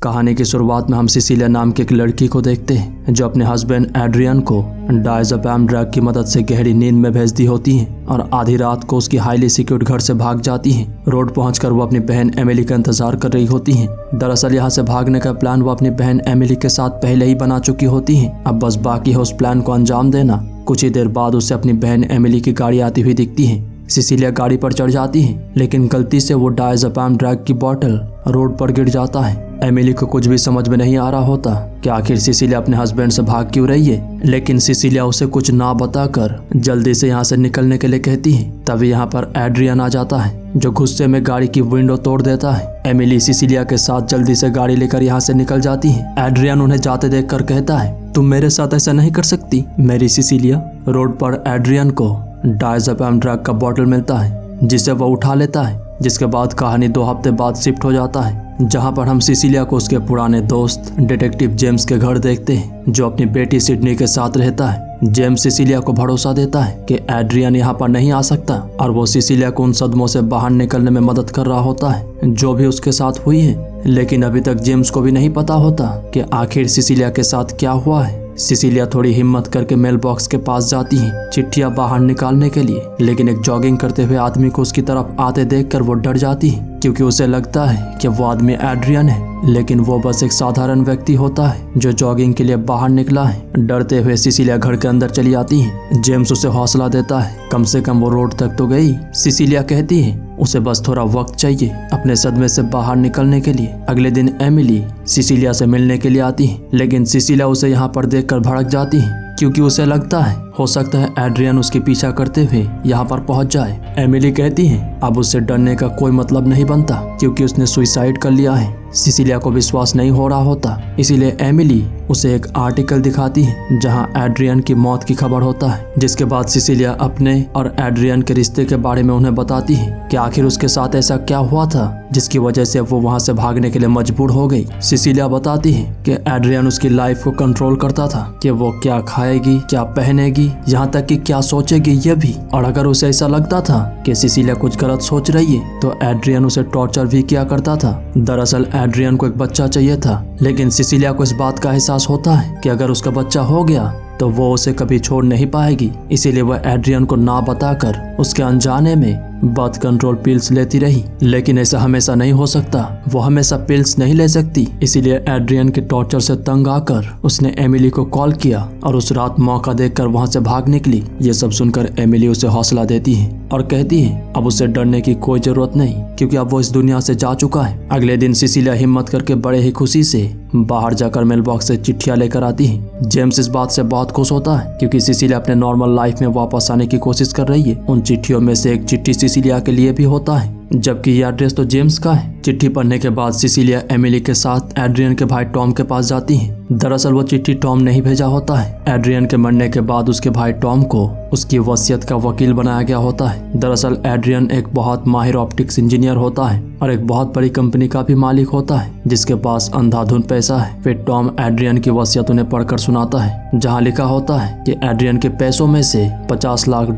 कहानी की शुरुआत में हम सिसिलिया नाम की एक लड़की को देखते हैं जो अपने हस्बैंड एड्रियन को डायज़ेपाम ड्रग की मदद से गहरी नींद में भेज दी होती हैं और आधी रात को उसकी हाईली सिक्योर्ड घर से भाग जाती हैं। रोड पहुंचकर वो अपनी बहन एमिली का इंतजार कर रही होती हैं। दरअसल यहाँ से भागने का प्लान वो अपनी बहन एमिली के साथ पहले ही बना चुकी होती हैं। अब बस बाकी है उस प्लान को अंजाम देना। कुछ ही देर बाद उसे अपनी बहन एमिली की गाड़ी आती हुई दिखती है। सिसिलिया गाड़ी पर चढ़ जाती है, लेकिन गलती से वो डायज़ेपाम ड्रग की बोतल रोड पर गिर जाता है। एमिली को कुछ भी समझ में नहीं आ रहा होता कि आखिर सिसिलिया अपने हस्बैंड से भाग क्यों रही है, लेकिन सिसिलिया उसे कुछ ना बताकर जल्दी से यहाँ से निकलने के लिए कहती है। तभी यहाँ पर एड्रियन आ जाता है जो गुस्से में गाड़ी की विंडो तोड़ देता है। एमिली सिसिलिया के साथ जल्दी से गाड़ी लेकर यहाँ से निकल जाती है। एड्रियन उन्हें जाते देखकर कहता है, तुम मेरे साथ ऐसा नहीं कर सकती मेरी सिसिलिया। रोड पर एड्रियन को डायज़ेपाम ड्रग का बोतल मिलता है जिसे वह उठा लेता है, जिसके बाद कहानी 2 हफ्ते बाद शिफ्ट हो जाता है, जहां पर हम सिसिलिया को उसके पुराने दोस्त डिटेक्टिव जेम्स के घर देखते हैं जो अपनी बेटी सिडनी के साथ रहता है। जेम्स सिसिलिया को भरोसा देता है कि एड्रियन यहाँ पर नहीं आ सकता और वो सिसिलिया को उन सदमों से बाहर निकलने में मदद कर रहा होता है जो भी उसके साथ हुई है। लेकिन अभी तक जेम्स को भी नहीं पता होता कि आखिर सिसिलिया के साथ क्या हुआ है। सिसिलिया थोड़ी हिम्मत करके मेल बॉक्स के पास जाती है चिट्ठियां बाहर निकालने के लिए, लेकिन एक जॉगिंग करते हुए आदमी को उसकी तरफ आते देखकर वो डर जाती है क्योंकि उसे लगता है कि वो आदमी एड्रियन है, लेकिन वो बस एक साधारण व्यक्ति होता है जो जॉगिंग के लिए बाहर निकला है। डरते हुए सिसिलिया घर के अंदर चली आती है। जेम्स उसे हौसला देता है, कम से कम वो रोड तक तो गई। सिसिलिया कहती है उसे बस थोड़ा वक्त चाहिए अपने सदमे से बाहर निकलने के लिए। अगले दिन एमिली सिसिलिया से मिलने के लिए आती है, लेकिन सिसिलिया उसे यहाँ पर देखकर भड़क जाती है क्योंकि उसे लगता है हो सकता है एड्रियन उसके पीछा करते हुए यहाँ पर पहुँच जाए। एमिली कहती है अब उससे डरने का कोई मतलब नहीं बनता क्योंकि उसने सुसाइड कर लिया है। सिसिलिया को विश्वास नहीं हो रहा होता, इसीलिए एमिली उसे एक आर्टिकल दिखाती है जहां एड्रियन की मौत की खबर होता है, जिसके बाद सिसिलिया अपने और एड्रियन के रिश्ते के बारे में उन्हें बताती है कि आखिर उसके साथ ऐसा क्या हुआ था जिसकी वजह से वो वहां से भागने के लिए मजबूर हो गई। सिसिलिया बताती है कि एड्रियन उसकी लाइफ को कंट्रोल करता था कि वो क्या खाएगी, क्या पहनेगी, यहाँ तक कि क्या सोचेगी ये भी। और अगर उसे ऐसा लगता था कि सिसिलिया कुछ गलत सोच रही है तो एड्रियन उसे टॉर्चर भी किया करता था। दरअसल एड्रियन को एक बच्चा चाहिए था, लेकिन सिसिलिया को इस बात का एहसास होता है कि अगर उसका बच्चा हो गया तो वो उसे कभी छोड़ नहीं पाएगी। इसीलिए वह एड्रियन को ना बताकर उसके अनजाने में बर्थ कंट्रोल पिल्स लेती रही। लेकिन ऐसा हमेशा नहीं हो सकता, वो हमेशा पिल्स नहीं ले सकती। इसीलिए एड्रियन के टॉर्चर से तंग आकर उसने एमिली को कॉल किया और उस रात मौका देखकर वहां से भाग निकली। ये सब सुनकर एमिली उसे हौसला देती है और कहती है अब उसे डरने की कोई जरूरत नहीं क्योंकि अब वो इस दुनिया से जा चुका है। अगले दिन सिसिलिया हिम्मत करके बड़े ही खुशी से बाहर जाकर मेल बॉक्स से चिट्ठियां लेकर आती है। जेम्स इस बात से बहुत खुश होता है क्योंकि सिसिलिया अपने नॉर्मल लाइफ में वापस आने की कोशिश कर रही है। उन चिट्ठियों में से एक चिट्ठी सिसिलिया के लिए भी होता है, जबकि यह एड्रेस तो जेम्स का है। चिट्ठी पढ़ने के बाद सिसिलिया एमिली के साथ एड्रियन के भाई टॉम के पास जाती है। दरअसल वो चिट्ठी टॉम ने ही भेजा होता है। एड्रियन के मरने के बाद उसके भाई टॉम को उसकी वसीयत का वकील बनाया गया होता है। दरअसल एड्रियन एक बहुत माहिर ऑप्टिक्स इंजीनियर होता है और एक बहुत बड़ी कंपनी का भी मालिक होता है जिसके पास अंधाधुंध पैसा है। फिर टॉम एड्रियन की वसीयत उन्हें पढ़कर सुनाता है जहाँ लिखा होता है कि एड्रियन के पैसों में से $50 लाख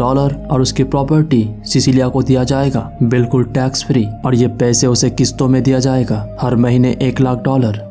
और उसकी प्रॉपर्टी सिसिलिया को दिया जाएगा बिल्कुल टैक्स फ्री, और ये पैसे उसे किस्तों में दिया जाएगा हर महीने $1 लाख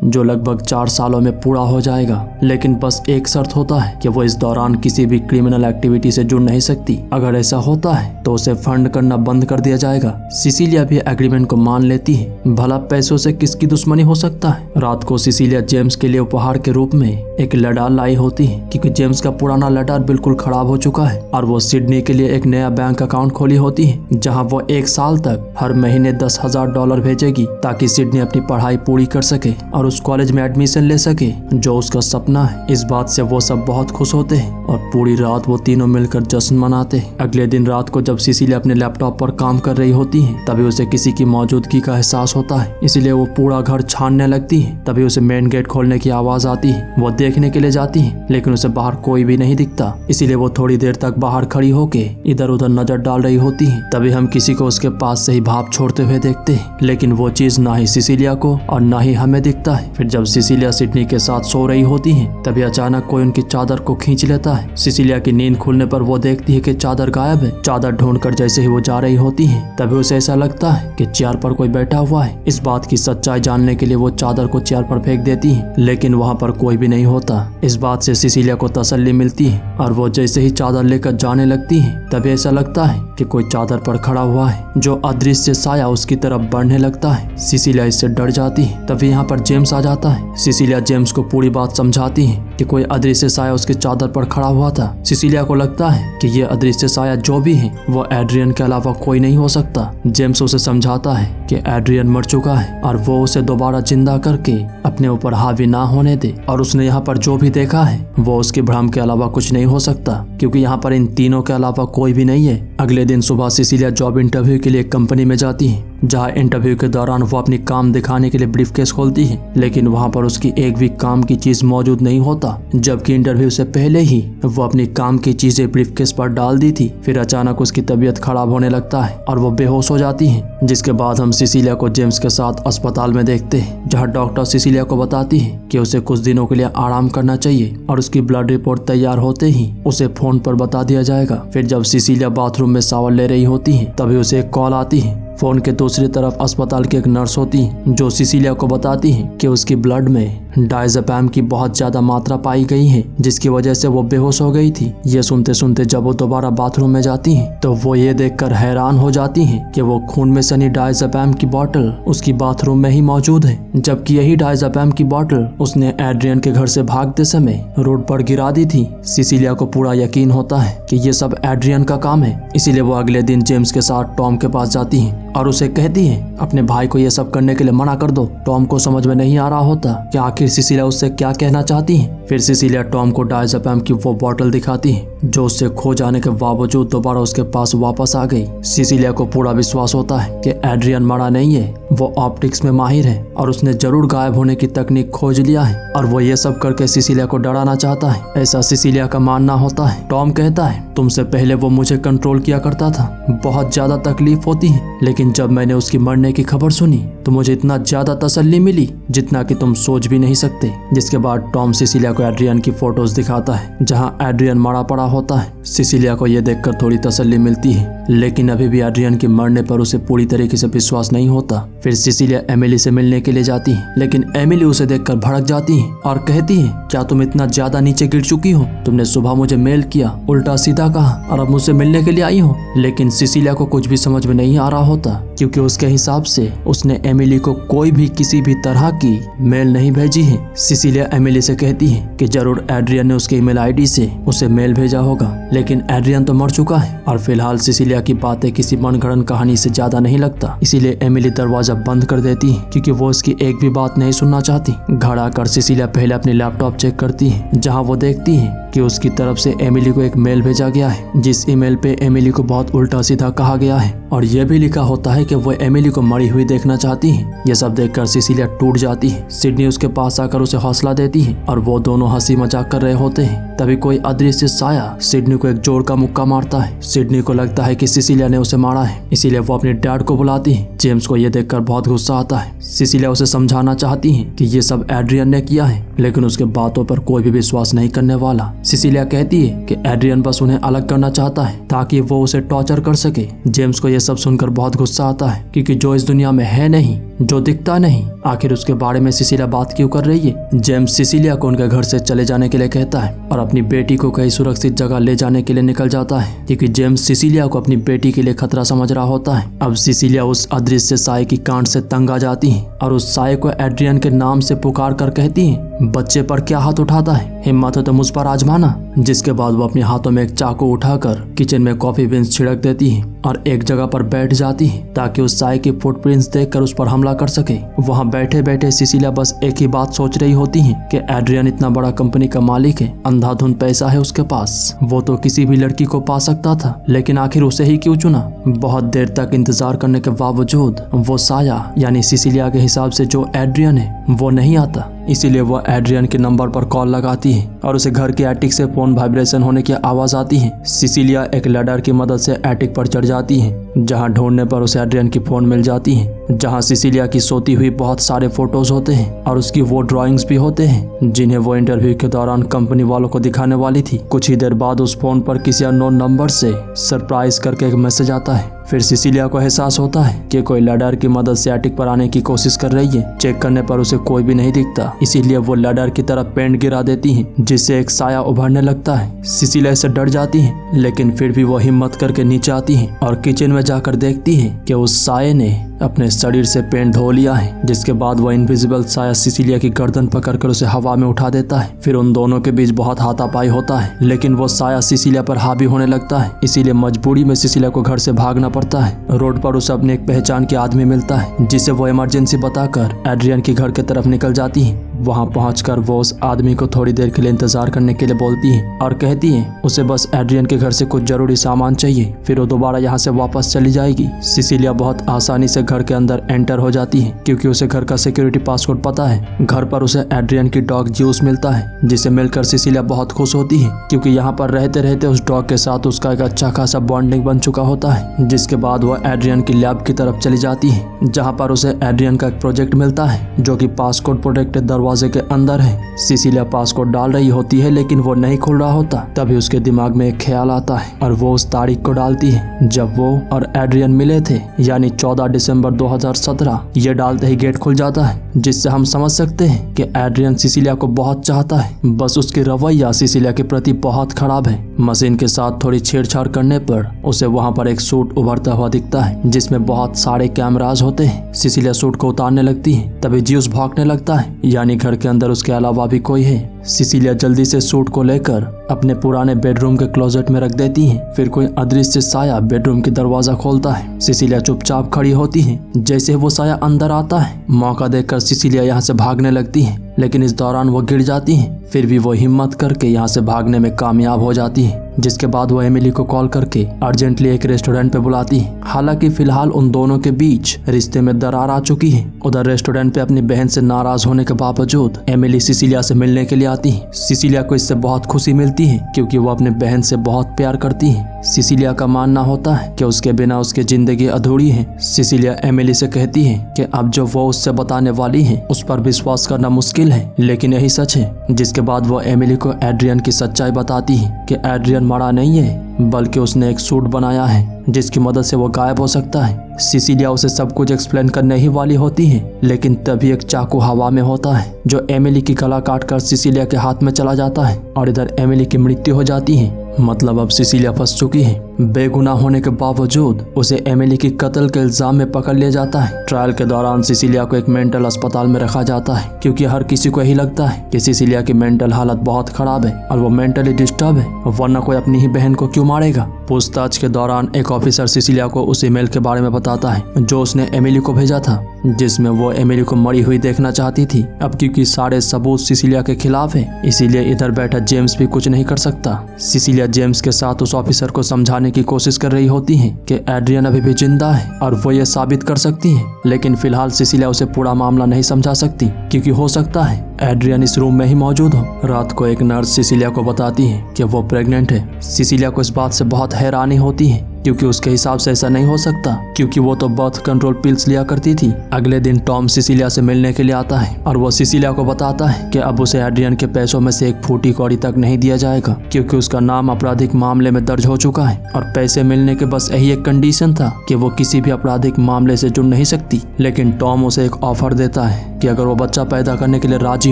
जो लगभग 4 सालों में पूरा हो जाएगा। लेकिन बस एक शर्त होता है कि वो इस दौरान किसी भी क्रिमिनल एक्टिविटी से जुड़ नहीं सकती। अगर ऐसा होता है तो उसे फंड करना बंद कर दिया जाएगा। सिसिलिया भी एग्रीमेंट को मान लेती है। भला पैसों से किसकी दुश्मनी हो सकता है। रात को सिसिलिया जेम्स के लिए उपहार के रूप में एक लडार लाई होती है क्योंकि जेम्स का पुराना लडार बिल्कुल खराब हो चुका है और वो सिडनी के लिए एक नया बैंक अकाउंट खोली होती है जहाँ वो 1 साल तक हर महीने $10,000 भेजेगी ताकि सिडनी अपनी पढ़ाई पूरी कर सके और उस कॉलेज में एडमिशन ले सके जो उसका सपना है। इस बात से वो सब बहुत खुश होते हैं और पूरी रात वो तीनों मिलकर जश्न मनाते हैं। अगले दिन रात को जब सिसिलिया अपने लैपटॉप पर काम कर रही होती है तभी उसे किसी की मौजूदगी का एहसास होता है, इसीलिए वो पूरा घर छानने लगती है। तभी उसे मेन गेट खोलने की आवाज आती है। वो देखने के लिए जाती है लेकिन उसे बाहर कोई भी नहीं दिखता। इसीलिए वो थोड़ी देर तक बाहर खड़ी होके इधर उधर नजर डाल रही होती है। तभी हम किसी को उसके पास से ही भाप छोड़ते हुए देखते हैं, लेकिन वो चीज ना ही सिसिलिया को और ना ही हमें दिखता है। फिर जब सिसिलिया सिडनी के साथ सो रही होती है तभी अचानक कोई उनकी चादर को खींच लेता है। सिसिलिया की नींद खुलने पर वो देखती है कि चादर गायब है। चादर ढूंढकर जैसे ही वो जा रही होती है तभी उसे ऐसा लगता है कि चेयर पर कोई बैठा हुआ है। इस बात की सच्चाई जानने के लिए वो चादर को चेयर पर फेंक देती है, लेकिन वहाँ पर कोई भी नहीं होता। इस बात से सिसिलिया को तसल्ली मिलती है और वो जैसे ही चादर लेकर जाने लगती है तभी ऐसा लगता है कि कोई चादर पर खड़ा हुआ है, जो अदृश्य साया उसकी तरफ बढ़ने लगता है। सिसिलिया इससे डर जाती है। तभी यहाँ पर जेम्स आ जाता है। सिसिलिया जेम्स को पूरी बात समझाती है कि कोई अदृश्य साया उसकी चादर पर खड़ा हुआ था। सिसिलिया को लगता है कि ये अदृश्य साया जो भी है वो एड्रियन के अलावा कोई नहीं हो सकता। जेम्स उसे समझाता है कि एड्रियन मर चुका है और वो उसे दोबारा जिंदा करके अपने ऊपर हावी ना होने दे, और उसने यहाँ पर जो भी देखा है वो उसके भ्रम के अलावा कुछ नहीं हो सकता, क्योंकि यहाँ पर इन तीनों के अलावा कोई भी नहीं है। अगले दिन सुबह सिसिलिया जॉब इंटरव्यू के लिए कंपनी में जाती है, जहाँ इंटरव्यू के दौरान वो अपनी काम दिखाने के लिए ब्रीफकेस खोलती है, लेकिन वहाँ पर उसकी एक भी काम की चीज मौजूद नहीं होता, जबकि इंटरव्यू से पहले ही वो अपनी काम की चीजें ब्रीफकेस पर डाल दी थी। फिर अचानक उसकी तबीयत खराब होने लगता है और वो बेहोश हो जाती है, जिसके बाद हम सिसिलिया को जेम्स के साथ अस्पताल में देखते हैं, जहाँ डॉक्टर सिसिलिया को बताती है कि उसे कुछ दिनों के लिए आराम करना चाहिए और उसकी ब्लड रिपोर्ट तैयार होते ही उसे फोन पर बता दिया जाएगा। फिर जब सिसिलिया बाथरूम में शावर ले रही होती है तभी उसे एक कॉल आती है। फोन के दूसरी तरफ अस्पताल की एक नर्स होती है जो सिसिलिया को बताती है कि उसकी ब्लड में डायज़ेपम की बहुत ज्यादा मात्रा पाई गई है, जिसकी वजह से वो बेहोश हो गई थी। ये सुनते सुनते जब वो दोबारा बाथरूम में जाती है तो वो ये देखकर हैरान हो जाती है कि वो खून में सनी डायज़ेपम की बोतल उसकी बाथरूम में ही मौजूद है, जबकि यही डायज़ेपम की बोतल उसने एड्रियन के घर से भागते समय रोड पर गिरा दी थी। सिसिलिया को पूरा यकीन होता है कि ये सब एड्रियन का काम है, इसीलिए वो अगले दिन जेम्स के साथ टॉम के पास जाती है और उसे कहती है अपने भाई को ये सब करने के लिए मना कर दो। टॉम को समझ में नहीं आ रहा होता कि आखिर सिसिलिया उससे क्या कहना चाहती है। फिर सिसिलिया टॉम को डायज़ेपम की वो बोतल दिखाती है जो उससे खो जाने के बावजूद दोबारा उसके पास वापस आ गई। सिसिलिया को पूरा विश्वास होता है कि एड्रियन मरा नहीं है, वो ऑप्टिक्स में माहिर है और उसने जरूर गायब होने की तकनीक खोज लिया है और वो ये सब करके सिसिलिया को डराना चाहता है, ऐसा सिसिलिया का मानना होता है। टॉम कहता है तुमसे पहले वो मुझे कंट्रोल किया करता था, बहुत ज्यादा तकलीफ होती है, लेकिन जब मैंने उसकी मरने की खबर सुनी तो मुझे इतना ज्यादा तसल्ली मिली जितना कि तुम सोच भी नहीं सकते। जिसके बाद टॉम सिसिलिया को एड्रियन की फोटोज दिखाता है जहां एड्रियन मरा पड़ा होता है। सिसिलिया को यह देखकर थोड़ी तसल्ली मिलती है, लेकिन अभी भी एड्रियन के मरने पर उसे पूरी तरीके से विश्वास नहीं होता। फिर सिसिलिया एमिली से मिलने के लिए जाती है, लेकिन एमिली उसे देखकर भड़क जाती है और कहती है क्या तुम इतना ज्यादा नीचे गिर चुकी हो? तुमने सुबह मुझे मेल किया, उल्टा सीधा कहा और अब मुझसे मिलने के लिए आई हो। लेकिन सिसिलिया को कुछ भी समझ में नहीं आ रहा होता, क्योंकि उसके हिसाब से उसने एमिली को कोई भी किसी भी तरह की मेल नहीं भेजी है। सिसिलिया एमिली से कहती है कि जरूर एड्रियन ने उसके ईमेल आईडी से उसे मेल भेजा होगा, लेकिन एड्रियन तो मर चुका है और फिलहाल सिसिलिया की बातें किसी मनगढ़ंत कहानी से ज्यादा नहीं लगता। इसीलिए एमिली दरवाजा बंद कर देती है क्योंकि वो उसकी एक भी बात नहीं सुनना चाहती। घर आकर सिसिलिया पहले अपनी लैपटॉप चेक करती है, जहाँ वो देखती है कि उसकी तरफ से एमिली को एक मेल भेजा गया है, जिस ईमेल पे एमिली को बहुत उल्टा सीधा कहा गया है और यह भी लिखा होता है कि वो एमिली को मरी हुई देखना चाहती है। यह सब देखकर सिसिलिया टूट जाती है। सिडनी उसके पास आकर उसे हौसला देती है और वो दोनों हंसी मजाक कर रहे होते हैं। तभी कोई अदृश्य साया सिडनी को एक जोर का मुक्का मारता है। सिडनी को लगता है कि सिसिलिया ने उसे मारा है, इसीलिए वो अपने डैड को बुलाती है। जेम्स को यह देखकर बहुत गुस्सा आता है। सिसिलिया उसे समझाना चाहती है कि ये सब एड्रियन ने किया है, लेकिन उसके बातों पर कोई भी विश्वास नहीं करने वाला। सिसिलिया कहती है कि एड्रियन बस उन्हें अलग करना चाहता है ताकि वो उसे टॉर्चर कर सके। जेम्स को यह सब सुनकर बहुत गुस्सा आता है, क्योंकि जो इस दुनिया में है नहीं, जो दिखता नहीं, आखिर उसके बारे में सिसिलिया बात क्यों कर रही है। जेम्स सिसिलिया को उनके घर से चले जाने के लिए कहता है और अपनी बेटी को कहीं सुरक्षित जगह ले जाने के लिए निकल जाता है, क्योंकि जेम्स सिसिलिया को अपनी बेटी के लिए खतरा समझ रहा होता है। अब सिसिलिया उस अदृश्य साए की कांड से तंग आ जाती है और उस साए को एड्रियन के नाम से पुकार कर कहती है बच्चे पर क्या हाथ उठाता है, हिम्मत है तो मुझ पर आजमाना। जिसके बाद वो अपने हाथों में एक चाकू उठाकर किचन में कॉफी बीन्स छिड़क देती है और एक जगह पर बैठ जाती है ताकि उस साए की फुटप्रिंट्स देखकर उस पर हमला कर सके। वहां बैठे बैठे सिसिलिया बस एक ही बात सोच रही होती है कि एड्रियन इतना बड़ा कंपनी का मालिक है, अंधाधुंध पैसा है उसके पास, वो तो किसी भी लड़की को पा सकता था, लेकिन आखिर उसे ही क्यों चुना। बहुत देर तक इंतजार करने के बावजूद वो साया यानी सिसिलिया के हिसाब से जो एड्रियन है वो नहीं आता। इसीलिए वो एड्रियन के नंबर पर कॉल लगाती है और उसे घर के एटिक से फोन वाइब्रेशन होने की आवाज आती है। सिसिलिया एक लैडर की मदद से एटिक पर चढ़ जाती है, जहां ढूंढने पर उसे एड्रियन की फोन मिल जाती है, जहां सिसिलिया की सोती हुई बहुत सारे फोटोज होते हैं और उसकी वो ड्राइंग्स भी होते हैं जिन्हें वो इंटरव्यू के दौरान कंपनी वालों को दिखाने वाली थी। कुछ ही देर बाद उस फोन पर किसी अननोन नंबर से सरप्राइज करके एक मैसेज आता है। फिर सिसिलिया को एहसास होता है कि कोई लैडर की मदद से एटिक पर आने की कोशिश कर रही है। चेक करने पर उसे कोई भी नहीं दिखता, इसीलिए वो लैडर की तरफ पेंट गिरा देती है, जिससे एक साया उभरने लगता है। सिसिलिया से डर जाती है, लेकिन फिर भी वो हिम्मत करके नीचे आती है और किचन में जाकर देखती है कि उस साये ने अपने शरीर से पेंट धो लिया है। जिसके बाद वो इनविजिबल साया सिसिलिया की गर्दन पकड़कर उसे हवा में उठा देता है। फिर उन दोनों के बीच बहुत हाथापाई होता है, लेकिन वो साया सिसिलिया पर हावी होने लगता है, इसीलिए मजबूरी में सिसिलिया को घर से भागना पड़ता है। रोड पर उसे अपने एक पहचान के आदमी मिलता है, जिसे वो इमरजेंसी बताकर एड्रियन की घर की तरफ निकल जाती है। वहां पहुंचकर वो उस आदमी को थोड़ी देर के लिए इंतजार करने के लिए बोलती है और कहती है उसे बस एड्रियन के घर से कुछ जरूरी सामान चाहिए, फिर वो दोबारा यहाँ से वापस चली जाएगी। सिसिलिया बहुत आसानी से घर के अंदर एंटर हो जाती है, क्योंकि उसे घर का सिक्योरिटी पासवर्ड पता है। घर पर उसे एड्रियन की डॉग ज्यूस मिलता है, जिसे मिलकर सिसिलिया बहुत खुश होती है, क्योंकि यहाँ पर रहते रहते उस डॉग के साथ उसका एक अच्छा खासा बॉन्डिंग बन चुका होता है। जिसके बाद वो एड्रियन की लैब की तरफ चली जाती है, जहाँ पर उसे एड्रियन का एक प्रोजेक्ट मिलता है जो कि पासकोड प्रोटेक्टेड दरवाजे के अंदर है। सिसिलिया पासकोड डाल रही होती है, लेकिन वो नहीं खुल रहा होता। तभी उसके दिमाग में एक ख्याल आता है और वो उस तारीख को डालती है जब वो और एड्रियन मिले थे, यानी 14 दिसंबर 2017। ये डालते ही गेट खुल जाता है, जिससे हम समझ सकते हैं कि एड्रियन सिसिलिया को बहुत चाहता है, बस उसकी रवैया सिसिलिया के प्रति बहुत खराब है। मशीन के साथ थोड़ी छेड़छाड़ करने पर उसे वहाँ पर एक सूट उभरता हुआ दिखता है, जिसमें बहुत सारे कैमराज होते हैं। सिसिलिया सूट को उतारने लगती है, तभी ज्यूस भागने लगता है, यानी घर के अंदर उसके अलावा भी कोई है। सिसिलिया जल्दी से सूट को लेकर अपने पुराने बेडरूम के क्लोजेट में रख देती है। फिर कोई अदृश्य साया बेडरूम की दरवाजा खोलता है। सिसिलिया चुपचाप खड़ी होती है। जैसे वो साया अंदर आता है, मौका देखकर सिसिलिया यहाँ से भागने लगती है, लेकिन इस दौरान वो गिर जाती है। फिर भी वो हिम्मत करके यहाँ से भागने में कामयाब हो जाती है, जिसके बाद वो एमिली को कॉल करके अर्जेंटली एक रेस्टोरेंट पे बुलाती है। हालांकि फिलहाल उन दोनों के बीच रिश्ते में दरार आ चुकी है। उधर रेस्टोरेंट पे अपनी बहन से नाराज होने के बावजूद एमिली सिसिलिया से मिलने के लिए आती है। सिसिलिया को इससे बहुत खुशी मिलती है, क्योंकि वो अपने बहन से बहुत प्यार करती है। सिसिलिया का मानना होता है कि उसके बिना उसकी जिंदगी अधूरी है। सिसिलिया एमिली से कहती है कि अब जो वो उससे बताने वाली है उस पर विश्वास करना मुश्किल है, लेकिन यही सच है। जिसके बाद वो एमिली को एड्रियन की सच्चाई बताती है कि एड्रियन मरा नहीं है, बल्कि उसने एक सूट बनाया है जिसकी मदद से वो गायब हो सकता है। सिसिलिया उसे सब कुछ एक्सप्लेन करने ही वाली होती है, लेकिन तभी एक चाकू हवा में होता है जो एमिली की गला काटकर सिसिलिया के हाथ में चला जाता है और इधर एमिली की मृत्यु हो जाती है। मतलब अब सिसिलिया फंस चुकी है। बेगुनाह होने के बावजूद उसे एमिली की कत्ल के इल्जाम में पकड़ लिया जाता है। ट्रायल के दौरान सिसिलिया को एक मेंटल अस्पताल में रखा जाता है, क्योंकि हर किसी को यही लगता है कि सिसिलिया की मेंटल हालत बहुत खराब है और वो मेंटली डिस्टर्ब है, वरना कोई अपनी ही बहन को क्यों मारेगा। पूछताछ के दौरान एक ऑफिसर सिसिलिया को उस ईमेल के बारे में बताता है जो उसने एमिली को भेजा था, जिसमें वो एमिली को मरी हुई देखना चाहती थी। अब क्योंकि सारे सबूत सिसिलिया के खिलाफ है, इसीलिए इधर बैठा जेम्स भी कुछ नहीं कर सकता। सिसिलिया जेम्स के साथ उस ऑफिसर को समझाने की कोशिश कर रही होती है कि एड्रियन अभी भी जिंदा है और वो ये साबित कर सकती है, लेकिन फिलहाल सिसिलिया उसे पूरा मामला नहीं समझा सकती, क्योंकि हो सकता है एड्रियन इस रूम में ही मौजूद हो। रात को एक नर्स सिसिलिया को बताती है कि वो प्रेग्नेंट है। सिसिलिया को इस बात से बहुत हैरानी होती है, क्योंकि उसके हिसाब से ऐसा नहीं हो सकता, क्योंकि वो तो बर्थ कंट्रोल पिल्स लिया करती थी। अगले दिन टॉम सिसिलिया से मिलने के लिए आता है और वो सिसिलिया को बताता है कि अब उसे एड्रियन के पैसों में से एक फूटी कौड़ी तक नहीं दिया जाएगा, क्योंकि उसका नाम आपराधिक मामले में दर्ज हो चुका है और पैसे मिलने के बस यही एक कंडीशन था कि वो किसी भी आपराधिक मामले से जुड़ नहीं सकती। लेकिन टॉम उसे एक ऑफर देता है कि अगर वो बच्चा पैदा करने के लिए राजी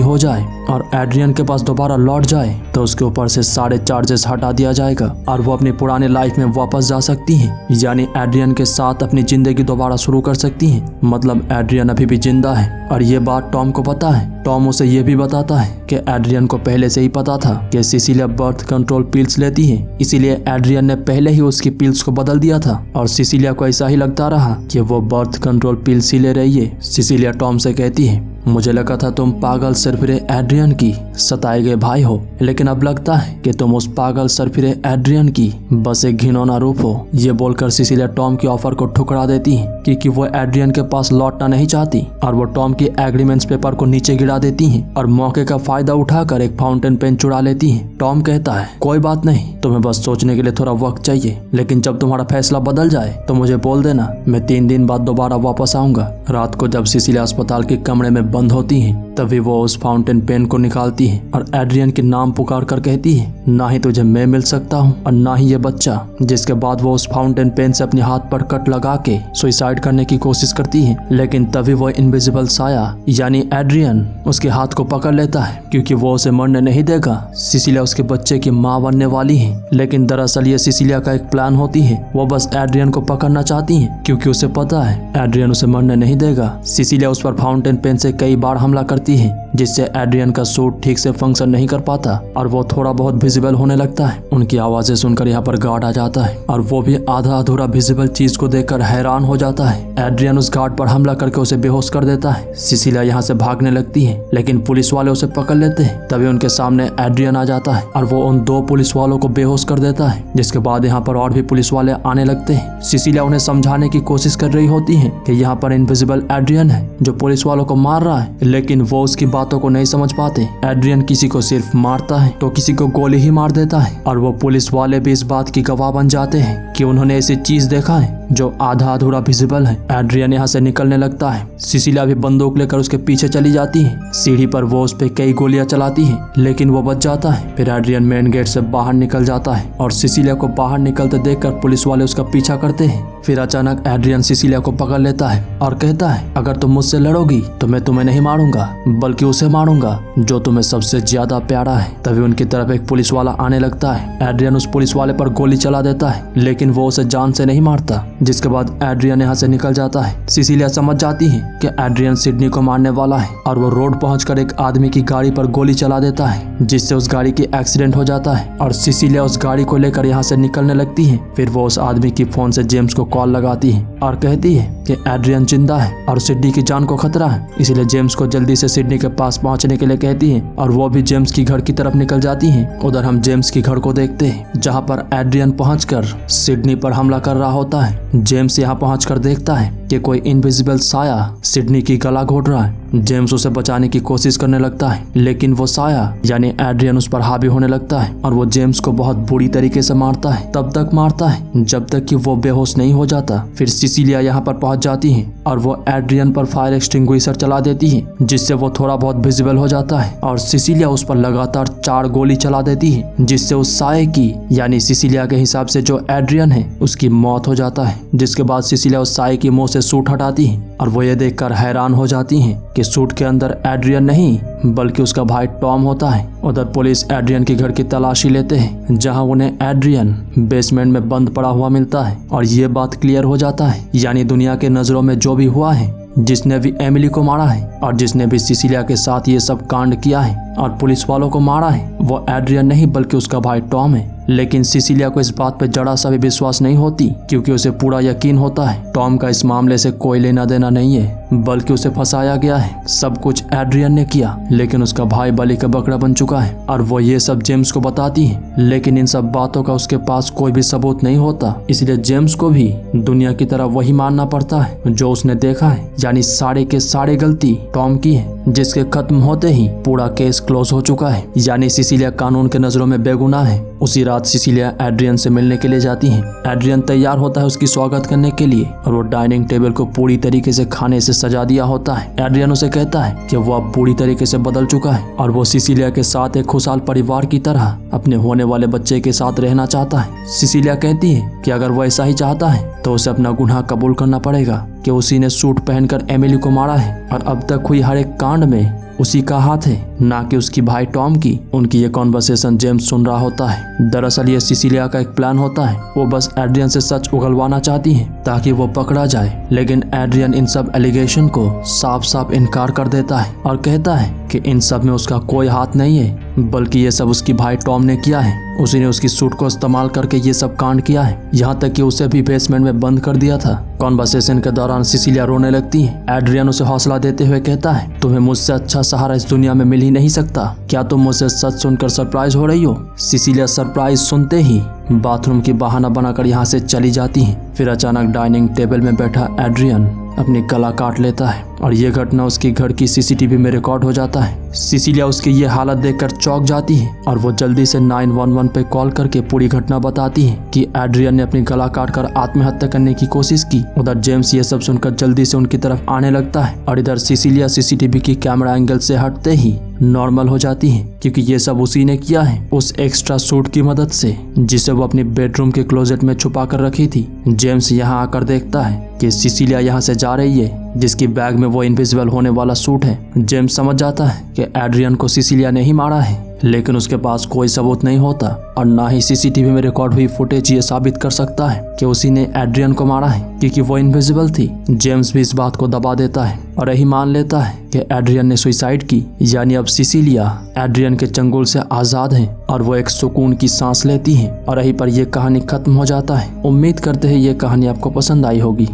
हो जाए और एड्रियन के पास दोबारा लौट जाए तो उसके ऊपर से सारे चार्जेस हटा दिया जाएगा और वो अपनी पुरानी लाइफ में वापस जा सकती है, यानी एड्रियन के साथ अपनी जिंदगी दोबारा शुरू कर सकती है। मतलब एड्रियन अभी भी जिंदा है और ये बात टॉम को पता है। टॉम उसे ये भी बताता है कि एड्रियन को पहले से ही पता था कि सिसिलिया बर्थ कंट्रोल पिल्स लेती है, इसीलिए एड्रियन ने पहले ही उसकी पिल्स को बदल दिया था और सिसिलिया को ऐसा ही लगता रहा कि वो बर्थ कंट्रोल पिल्स ही ले रही है। सिसिलिया टॉम से कहती है मुझे लगा था तुम पागल सरफिरे एड्रियन की सताए गए भाई हो, लेकिन अब लगता है कि तुम उस पागल सरफिरे एड्रियन की बस एक घिनौना रूप हो। ये बोलकर सिसिलिया टॉम की ऑफर को ठुकरा देती है क्योंकि वो एड्रियन के पास लौटना नहीं चाहती और वो टॉम की एग्रीमेंट्स पेपर को नीचे गिरा देती है और मौके का फायदा उठाकर एक फाउंटेन पेन चुरा लेती है। टॉम कहता है कोई बात नहीं, तुम्हें बस सोचने के लिए थोड़ा वक्त चाहिए, लेकिन जब तुम्हारा फैसला बदल जाए तो मुझे बोल देना, मैं 3 दिन बाद दोबारा वापस आऊंगा। रात को जब सिसिलिया अस्पताल के कमरे में बंद होती है तभी वो उस फाउंटेन पेन को निकालती है और एड्रियन के नाम पुकार कर कहती है, ना ही तुझे मैं मिल सकता हूँ और ना ही ये बच्चा। जिसके बाद वो उस फाउंटेन पेन से अपने हाथ पर कट लगा के सुसाइड करने की कोशिश करती है, लेकिन तभी वो इनविजिबल साया यानी एड्रियन उसके हाथ को पकड़ लेता है क्योंकि वो उसे मरने नहीं देगा। सिसिलिया उसके बच्चे की माँ बनने वाली है, लेकिन दरअसल ये सिसिलिया का एक प्लान होती है। वो बस एड्रियन को पकड़ना चाहती है क्योंकि उसे पता है एड्रियन उसे मरने नहीं देगा। सिसिलिया उस पर फाउंटेन पेन से कई बार हमला करती है जिससे एड्रियन का सूट ठीक से फंक्शन नहीं कर पाता और वो थोड़ा बहुत विजिबल होने लगता है। उनकी आवाजें सुनकर यहाँ पर गार्ड आ जाता है और वो भी आधा अधूरा विजिबल चीज को देखकर हैरान हो जाता है। एड्रियन उस गार्ड पर हमला करके उसे बेहोश कर देता है। सिसिलिया यहाँ से भागने लगती है लेकिन पुलिस वाले उसे पकड़ लेते हैं। तभी उनके सामने एड्रियन आ जाता है और वो उन 2 पुलिस वालों को बेहोश कर देता है, जिसके बाद यहाँ पर और भी पुलिस वाले आने लगते हैं। सिसिलिया उन्हें समझाने की कोशिश कर रही होती है कि यहाँ पर इनविजिबल एड्रियन है जो पुलिस वालों को मार रहा है, लेकिन वो उसकी बातों को नहीं समझ पाते। एड्रियन किसी को सिर्फ मारता है तो किसी को गोली ही मार देता है और वो पुलिस वाले भी इस बात की गवाह बन जाते हैं कि उन्होंने ऐसी चीज देखा है जो आधा अधूरा विजिबल है। एड्रियन यहाँ से निकलने लगता है। सिसिलिया भी बंदूक लेकर उसके पीछे चली जाती है। सीढ़ी पर वो उस पे कई गोलियां चलाती है लेकिन वो बच जाता है। फिर एड्रियन मेन गेट से बाहर निकल जाता है और सिसिलिया को बाहर निकलते देखकर पुलिस वाले उसका पीछा करते हैं। फिर अचानक एड्रियन सिसिलिया को पकड़ लेता है और कहता है, अगर तुम मुझसे लड़ोगी तो मैं तुम्हें नहीं मारूंगा बल्कि उसे मारूंगा जो तुम्हें सबसे ज्यादा प्यारा है। तभी उनकी तरफ एक पुलिस वाला आने लगता है। एड्रियन उस पुलिस वाले पर गोली चला देता है लेकिन वो उसे जान से नहीं मारता, जिसके बाद एड्रियन यहाँ से निकल जाता है। सिसिलिया समझ जाती है कि एड्रियन सिडनी को मारने वाला है और वो रोड पहुंचकर एक आदमी की गाड़ी पर गोली चला देता है जिससे उस गाड़ी की एक्सीडेंट हो जाता है और सिसिलिया उस गाड़ी को लेकर यहाँ से निकलने लगती है। फिर वो उस आदमी की फोन से जेम्स को कॉल लगाती है और कहती है कि एड्रियन जिंदा है और सिडनी की जान को खतरा है, इसलिए जेम्स को जल्दी से सिडनी के पास पहुंचने के लिए कहती है और वो भी जेम्स की घर की तरफ निकल जाती है। उधर हम जेम्स की घर को देखते हैं जहाँ पर एड्रियन पहुंचकर सिडनी पर हमला कर रहा होता है। जेम्स यहाँ पहुंचकर देखता है कि कोई इनविजिबल साया सिडनी की गला घोट रहा है। जेम्स उसे बचाने की कोशिश करने लगता है लेकिन वो साया यानी एड्रियन उस पर हावी होने लगता है और वो जेम्स को बहुत बुरी तरीके से मारता है। तब तक मारता है जब तक कि वो बेहोश नहीं हो जाता। फिर सिसिलिया यहाँ पर पहुंच जाती है और वो एड्रियन पर फायर एक्सटिंग्विशर चला देती है जिससे वो थोड़ा बहुत विजिबल हो जाता है और सिसिलिया उस पर लगातार 4 गोली चला देती है जिससे उस साये की यानी सिसिलिया के हिसाब से जो एड्रियन है उसकी मौत हो जाता है। जिसके बाद सिसिलिया उस साये की मुंह से सूट हटाती है और वो ये देखकर हैरान हो जाती है कि सूट के अंदर एड्रियन नहीं बल्कि उसका भाई टॉम होता है। उधर पुलिस एड्रियन के घर की तलाशी लेते हैं जहां उन्हें एड्रियन बेसमेंट में बंद पड़ा हुआ मिलता है और ये बात क्लियर हो जाता है यानी दुनिया के नजरों में जो भी हुआ है, जिसने भी एमिली को मारा है और जिसने भी सिसिलिया के साथ ये सब कांड किया है और पुलिस वालों को मारा है वो एड्रियन नहीं बल्कि उसका भाई टॉम है। लेकिन सिसिलिया को इस बात पे जरा सा भी विश्वास नहीं होती क्योंकि उसे पूरा यकीन होता है टॉम का इस मामले से कोई लेना देना नहीं है बल्कि उसे फंसाया गया है। सब कुछ एड्रियन ने किया लेकिन उसका भाई बलि का बकरा बन चुका है और वो ये सब जेम्स को बताती है, लेकिन इन सब बातों का उसके पास कोई भी सबूत नहीं होता, इसलिए जेम्स को भी दुनिया की तरह वही मानना पड़ता है जो उसने देखा है। यानी सारे के सारे गलती टॉम की है जिसके खत्म होते ही पूरा केस क्लोज हो चुका है। यानी सिसिलिया कानून के नजरों में बेगुनाह है। उसी रात सिसिलिया एड्रियन से मिलने के लिए जाती है। एड्रियन तैयार होता है उसकी स्वागत करने के लिए और वो डाइनिंग टेबल को पूरी तरीके से खाने से सजा दिया होता है। एड्रियन उसे कहता है कि वो अब पूरी तरीके से बदल चुका है और वो सिसिलिया के साथ एक खुशहाल परिवार की तरह अपने होने वाले बच्चे के साथ रहना चाहता है। सिसिलिया कहती है कि अगर वो ऐसा ही चाहता है तो उसे अपना गुनाह कबूल करना पड़ेगा कि उसी ने सूट पहनकर एमिली को मारा है और अब तक हुई हर एक कांड में उसी का हाथ है। ना कि उसकी भाई टॉम की। उनकी ये कॉन्वर्सेशन जेम्स सुन रहा होता है। दरअसल ये सिसिलिया का एक प्लान होता है। वो बस एड्रियन से सच उगलवाना चाहती है ताकि वो पकड़ा जाए, लेकिन एड्रियन इन सब एलिगेशन को साफ साफ इनकार कर देता है और कहता है कि इन सब में उसका कोई हाथ नहीं है, बल्कि ये सब उसकी भाई टॉम ने किया है। उसी ने उसकी सूट को इस्तेमाल करके ये सब कांड किया है, यहाँ तक कि उसे भी बेसमेंट में बंद कर दिया था। कॉन्वर्सेशन के दौरान सिसिलिया रोने लगती है। एड्रियन उसे हौसला देते हुए कहता है, तुम्हें मुझसे अच्छा सहारा इस दुनिया में मिल ही नहीं सकता। क्या तुम मुझसे सच सुनकर सरप्राइज हो रही हो? सिसिलिया सरप्राइज सुनते ही बाथरूम की बहाना बनाकर यहाँ से चली जाती है। फिर अचानक डाइनिंग टेबल में बैठा एड्रियन अपनी गला काट लेता है और ये घटना उसकी घर की सीसीटीवी में रिकॉर्ड हो जाता है। सिसिलिया उसकी ये हालत देखकर चौंक जाती है और वो जल्दी से 911 पे कॉल करके पूरी घटना बताती है कि एड्रियन ने अपनी गला काटकर आत्महत्या करने की कोशिश की। उधर जेम्स ये सब सुनकर जल्दी से उनकी तरफ आने लगता है और इधर सिसिलिया सीसीटीवी की कैमरा एंगल से हटते ही नॉर्मल हो जाती है, क्योंकि ये सब उसी ने किया है उस एक्स्ट्रा सूट की मदद से जिसे वो अपनी बेडरूम के क्लोजेट में छुपा कर रखी थी। जेम्स यहाँ आकर देखता है कि सिसिलिया यहाँ से जा रही है, जिसकी बैग में वो इनविजिबल होने वाला सूट है। जेम्स समझ जाता है कि एड्रियन को सिसिलिया ने ही मारा है, लेकिन उसके पास कोई सबूत नहीं होता और ना ही सीसीटीवी में रिकॉर्ड हुई फुटेज ये साबित कर सकता है कि उसी ने एड्रियन को मारा है, क्योंकि वो इनविजिबल थी। जेम्स भी इस बात को दबा देता है और यही मान लेता है कि एड्रियन ने सुसाइड की, यानी अब सिसिलिया एड्रियन के चंगुल से आजाद है और वो एक सुकून की सांस लेती है। और यहीं पर यह कहानी खत्म हो जाता है। उम्मीद करते हैं ये कहानी आपको पसंद आई होगी।